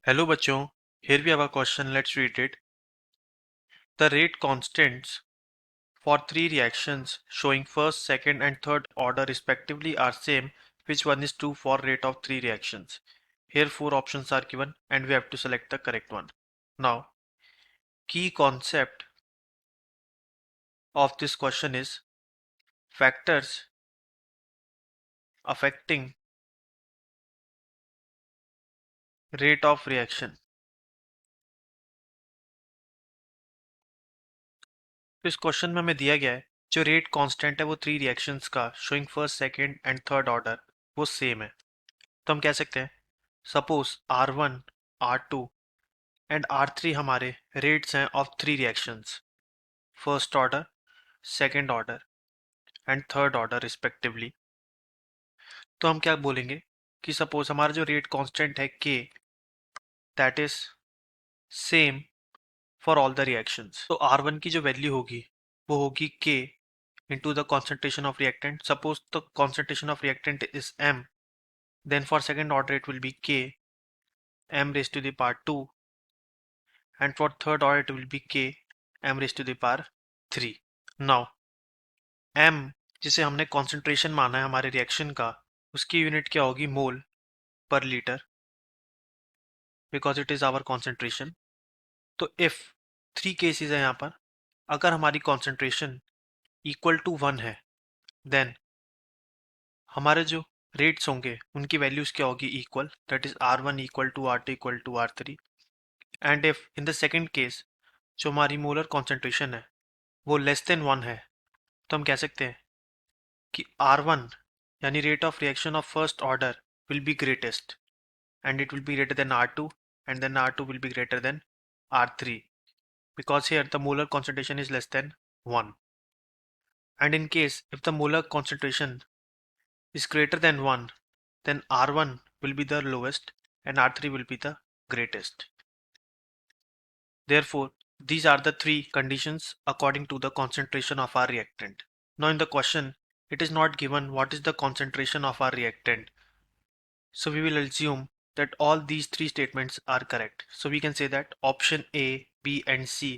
Hello बच्चों, here we have a question. Let's read it. The rate constants for three reactions showing first, second, and third order respectively are same. Which one is true for rate of three reactions? Here four options are given, and we have to select the correct one. Now, key concept of this question is factors affecting rate of reaction. तो इस question में हमें दिया गया है जो rate constant है वो थ्री रिएक्शंस का showing first, second and third order वो सेम है। तो हम कह सकते हैं suppose R1, R2 and R3 हमारे रेट्स हैं of three reactions, first order, second order and third order respectively. तो हम क्या बोलेंगे कि सपोज हमारा जो रेट कांस्टेंट है K, that is same for all the reactions. तो R1 की जो वैल्यू होगी वो होगी K into the concentration of reactant. Suppose the concentration of reactant is M, then for second order it will be K m raised to the power 2, and for third order it will be K m raised to the power 3. Now m जिसे हमने concentration माना है हमारे reaction का, उसकी unit क्या होगी? Mole पर litre, because it is our concentration. तो इफ थ्री केसेस है यहाँ पर, अगर हमारी concentration इक्वल टू 1 है देन हमारे जो रेट्स होंगे उनकी वैल्यूज क्या होगी? Equal, that is R1 equal to R2 equal to R3. And if in the second case जो हमारी मोलर कॉन्सेंट्रेशन है वो लेस देन 1 है, तो हम कह सकते हैं कि R1 यानी rate of reaction of first order will be greatest and it will be greater than R2, and then R2 will be greater than R3, because here the molar concentration is less than 1. And in case if the molar concentration is greater than 1, then R1 will be the lowest and R3 will be the greatest. Therefore, these are the three conditions according to the concentration of our reactant. Now in the question, it is not given what is the concentration of our reactant. So we will assume that all these three statements are correct. So we can say that option A, B and C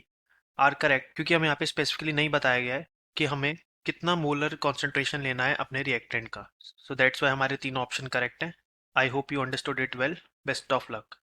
are correct, क्योंकि हमें यहाँ पे specifically नहीं बताया गया है कि हमें कितना मोलर कॉन्सेंट्रेशन लेना है अपने रिएक्टेंट का. सो दैट्स वाई हमारे तीन ऑप्शन करेक्ट हैं. I hope you understood it well. Best of luck.